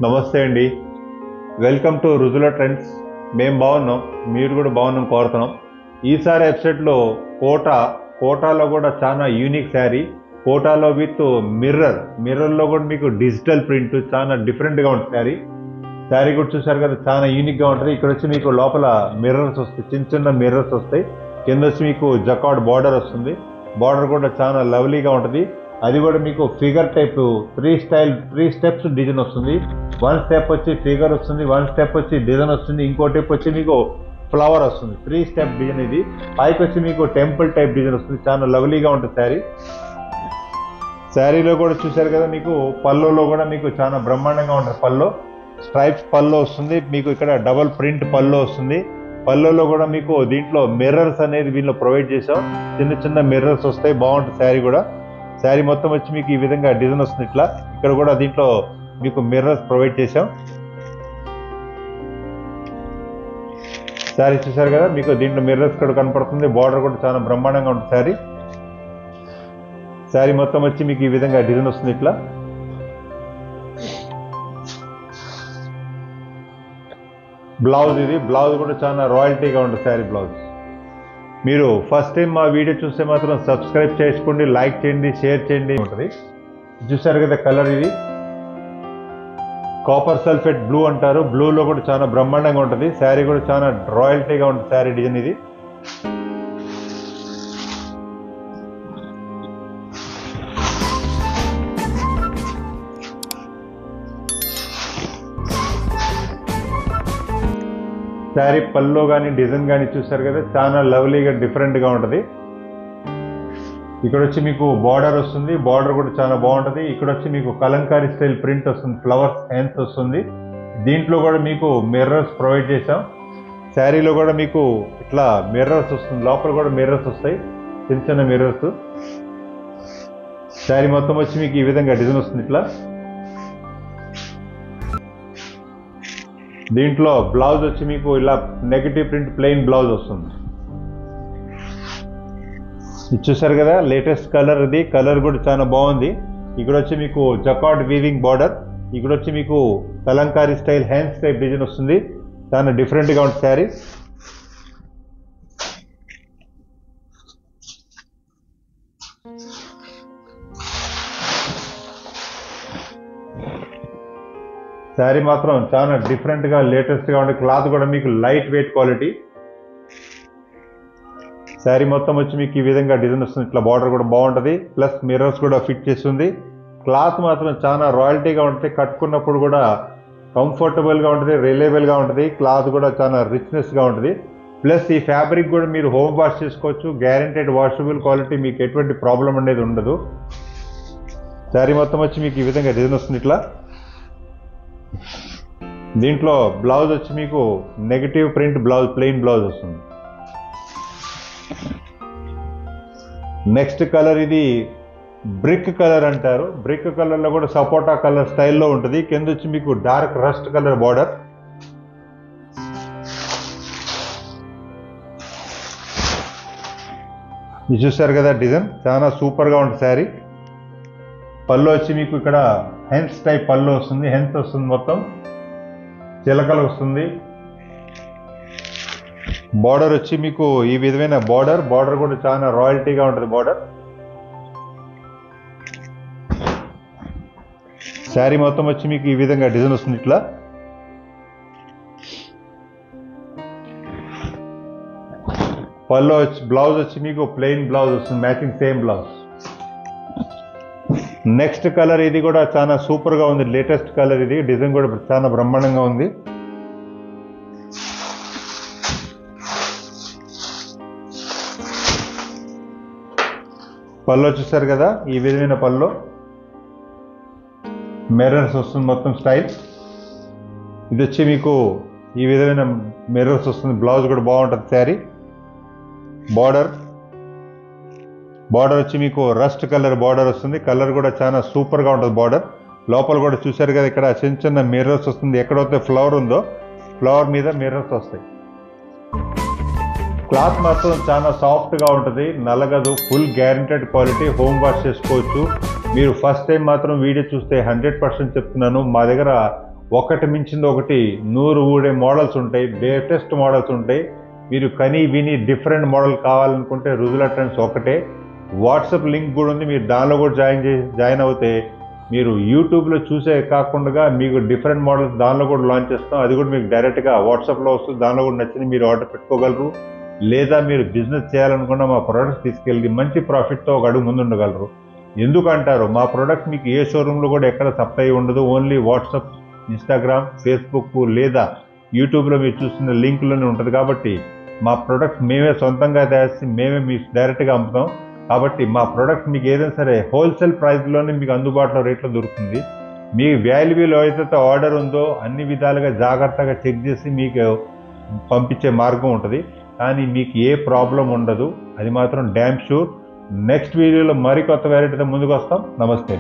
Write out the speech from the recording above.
నమస్తే అండి. Welcome to Rujula trends. మేము బాగున్నాం, మీరు కూడా బాగున్నాం కోరుతున్నాం. ఈసారి వెబ్సైట్లో కోటాలో కూడా చాలా యూనిక్ శారీ. కోటాలో విత్ మిర్రర్లో కూడా మీకు డిజిటల్ ప్రింట్ చాలా డిఫరెంట్గా ఉంటుంది. శారీ కూడా చూసారు కదా, చాలా యూనిక్గా ఉంటుంది. ఇక్కడ వచ్చి మీకు లోపల మిర్రర్స్ వస్తాయి, చిన్న మిర్రర్స్ వస్తాయి. కింద వచ్చి మీకు జకార్డ్ బార్డర్ వస్తుంది. బార్డర్ కూడా చాలా లవ్లీగా ఉంటుంది. అది కూడా మీకు figure type three steps design వస్తుంది. వన్ స్టెప్ వచ్చి ఫిగర్ వస్తుంది, వన్ స్టెప్ వచ్చి డిజైన్ వస్తుంది, ఇంకో టైప్ వచ్చి మీకు ఫ్లవర్ వస్తుంది. 3 స్టెప్ డిజైన్ ఇది. పైకి వచ్చి మీకు టెంపుల్ టైప్ డిజైన్ వస్తుంది. చాలా లవ్లీగా ఉంటుంది శారీలో కూడా చూసారు కదా, మీకు పల్లోలో కూడా మీకు చాలా బ్రహ్మాండంగా ఉంటుంది. పల్లో స్ట్రైప్స్ పల్లో వస్తుంది. మీకు ఇక్కడ డబల్ ప్రింట్ పల్లో వస్తుంది. పల్లోలో కూడా మీకు దీంట్లో మిర్రర్స్ అనేది వీళ్ళు ప్రొవైడ్ చేసాం. చిన్న మిర్రర్స్ వస్తాయి, బాగుంటుంది శారీ కూడా. శారీ మొత్తం వచ్చి మీకు ఈ విధంగా డిజైన్ వస్తుంది. ఇట్లా ఇక్కడ కూడా దీంట్లో మీకు మిర్రర్స్ ప్రొవైడ్ చేసాం. శారీ చూసారు కదా, మీకు దీంట్లో మిర్రర్స్ కూడా కనపడుతుంది. బార్డర్ కూడా చాలా బ్రహ్మాండంగా ఉంటుంది శారీ మొత్తం వచ్చి మీకు ఈ విధంగా డిజైన్ వస్తుంది. ఇట్లా బ్లౌజ్, ఇది బ్లౌజ్ కూడా చాలా రాయల్టీగా ఉంటుంది శారీ బ్లౌజ్. మీరు ఫస్ట్ టైం మా వీడియో చూస్తే మాత్రం సబ్స్క్రైబ్ చేసుకోండి, లైక్ చేయండి, షేర్ చేయండి ఉంటుంది. చూసారు కదా కలర్, ఇది కాపర్ సల్ఫేట్ బ్లూ అంటారు. బ్లూలో కూడా చాలా బ్రహ్మాండంగా ఉంటుంది. శారీ కూడా చాలా రాయల్టీగా ఉంటుంది శారీ డిజైన్ ఇది. శారీ పల్లో కానీ డిజైన్ కానీ చూసారు కదా, చాలా లవ్లీగా డిఫరెంట్గా ఉంటుంది. ఇక్కడ వచ్చి మీకు బార్డర్ వస్తుంది. బార్డర్ కూడా చాలా బాగుంటుంది. ఇక్కడ వచ్చి మీకు కలంకారీ స్టైల్ ప్రింట్ వస్తుంది, ఫ్లవర్స్ హ్యాండ్స్ వస్తుంది. దీంట్లో కూడా మీకు మిర్రర్స్ ప్రొవైడ్ చేసాం. శారీలో కూడా మీకు ఇట్లా మిర్రర్స్ వస్తుంది. లోపల కూడా మిర్రర్స్ వస్తాయి, చిన్న మిర్రర్స్. శారీ మొత్తం వచ్చి మీకు ఈ విధంగా డిజైన్ వస్తుంది. ఇట్లా దీంట్లో బ్లౌజ్ వచ్చి మీకు ఇలా నెగటివ్ ప్రింట్ ప్లెయిన్ బ్లౌజ్ వస్తుంది. ఇది చూసారు కదా, లేటెస్ట్ కలర్. ఇది కలర్ కూడా చాలా బాగుంది. ఇక్కడ వచ్చి మీకు జకార్డ్ వీవింగ్ బార్డర్. ఇక్కడ వచ్చి మీకు Kalamkari style hands type design వస్తుంది. చాలా డిఫరెంట్గా ఉంటుంది శారీ. శారీ మాత్రం చాలా డిఫరెంట్గా లేటెస్ట్గా ఉండే. క్లాత్ కూడా మీకు లైట్ వెయిట్ క్వాలిటీ. శారీ మొత్తం వచ్చి మీకు ఈ విధంగా డిజైన్ వస్తుంది. ఇట్లా బార్డర్ కూడా బాగుంటుంది, ప్లస్ మిర్రర్స్ కూడా ఫిట్ చేస్తుంది. క్లాత్ మాత్రం చాలా రాయల్టీగా ఉంటుంది. కట్టుకున్నప్పుడు కూడా కంఫర్టబుల్గా ఉంటుంది, రిలయబుల్గా ఉంటుంది. క్లాత్ కూడా చాలా రిచ్నెస్గా ఉంటుంది. ప్లస్ ఈ ఫ్యాబ్రిక్ కూడా మీరు హోమ్ వాష్ చేసుకోవచ్చు. గ్యారెంటెడ్ వాషబుల్ క్వాలిటీ, మీకు ఎటువంటి ప్రాబ్లం అనేది ఉండదు. శారీ మొత్తం వచ్చి మీకు ఈ విధంగా డిజైన్ వస్తుంది. ఇట్లా దీంట్లో బ్లౌజ్ వచ్చి మీకు negative print blouse, plain blouse వస్తుంది. నెక్స్ట్ కలర్, ఇది బ్రిక్ కలర్ అంటారు. బ్రిక్ కలర్లో కూడా సపోటా కలర్ స్టైల్లో ఉంటుంది. కింద వచ్చి మీకు డార్క్ రస్ట్ కలర్ బార్డర్. ఇది చూసారు కదా డిజైన్, చాలా సూపర్గా ఉంటుంది శారీ. పళ్ళు వచ్చి మీకు ఇక్కడ హెన్స్ టైప్ పళ్ళు వస్తుంది. హెన్స్ వస్తుంది, మొత్తం చిలకలు వస్తుంది. బార్డర్ వచ్చి మీకు ఈ విధమైన బార్డర్ కూడా చాలా రాయల్టీగా ఉంటుంది బార్డర్. శారీ మొత్తం వచ్చి మీకు ఈ విధంగా డిజైన్ వస్తుంది. ఇట్లా పళ్ళు వచ్చి బ్లౌజ్ వచ్చి మీకు ప్లెయిన్ బ్లౌజ్ వస్తుంది, matching same blouse. Next colour, ఇది కూడా చాలా సూపర్గా ఉంది. లేటెస్ట్ కలర్ ఇది. డిజైన్ కూడా చాలా బ్రహ్మాండంగా ఉంది. పళ్ళు చూసారు కదా, ఈ విధమైన పళ్ళు మిర్రర్స్ వస్తుంది మొత్తం స్టైల్. ఇది వచ్చి మీకు ఈ విధమైన మిర్రర్స్ వస్తుంది. బ్లౌజ్ కూడా బాగుంటుంది శారీ. బార్డర్ వచ్చి మీకు రస్ట్ కలర్ బార్డర్ వస్తుంది. కలర్ కూడా చాలా సూపర్గా ఉంటుంది బార్డర్. లోపల కూడా చూసారు కదా, ఇక్కడ చిన్న మిర్రర్స్ వస్తుంది. ఎక్కడైతే ఫ్లవర్ ఉందో ఫ్లవర్ మీద మిర్రర్స్ వస్తాయి. క్లాత్ మాత్రం చాలా సాఫ్ట్గా ఉంటుంది, నలగదు. Full guaranteed quality, home wash చేసుకోవచ్చు. మీరు ఫస్ట్ టైం మాత్రం వీడియో చూస్తే 100% చెప్తున్నాను, మా దగ్గర ఒకటి మించింది ఒకటి 100 ఊడే మోడల్స్ ఉంటాయి, లేటెస్ట్ మోడల్స్ ఉంటాయి. మీరు కని విని డిఫరెంట్ మోడల్ కావాలనుకుంటే రుజులా ట్రెండ్స్ ఒకటే. వాట్సాప్ లింక్ కూడా ఉంది, మీరు దానిలో కూడా జాయిన్ అవుతే మీరు యూట్యూబ్లో చూసే కాకుండా మీకు డిఫరెంట్ మోడల్స్ దానిలో కూడా లాంచ్ చేస్తాం. అది కూడా మీకు డైరెక్ట్గా వాట్సాప్లో వస్తుంది, దానిలో కూడా నచ్చింది మీరు ఆర్డర్ పెట్టుకోగలరు. లేదా మీరు బిజినెస్ చేయాలనుకున్న మా ప్రోడక్ట్స్ తీసుకెళ్ళి మంచి ప్రాఫిట్తో ఒక అడుగు ముందు ఉండగలరు. ఎందుకంటారు, మా ప్రోడక్ట్ మీకు ఏ షోరూంలో కూడా ఎక్కడ సప్లై ఉండదు. ఓన్లీ వాట్సాప్, ఇన్స్టాగ్రామ్, ఫేస్బుక్ లేదా యూట్యూబ్లో మీరు చూస్తున్న లింక్లోనే ఉంటుంది. కాబట్టి మా ప్రోడక్ట్స్ మేమే సొంతంగా తయారు చేసి మేమే మీకు డైరెక్ట్గా అమ్ముతాం. కాబట్టి మా ప్రోడక్ట్ మీకు ఏదైనా సరే హోల్సేల్ ప్రైస్లోనే మీకు అందుబాటులో రేట్లో దొరుకుతుంది. మీ వాల్యుబుల్ ఏదైతే ఆర్డర్ ఉందో అన్ని విధాలుగా జాగ్రత్తగా చెక్ చేసి మీకు పంపించే మార్గం ఉంటుంది. కానీ మీకు ఏ ప్రాబ్లం ఉండదు, అది మాత్రం డ్యామ్ షూర్. నెక్స్ట్ వీడియోలో మరికొత్త వెరైటీతో ముందుకు వస్తాం. నమస్తే.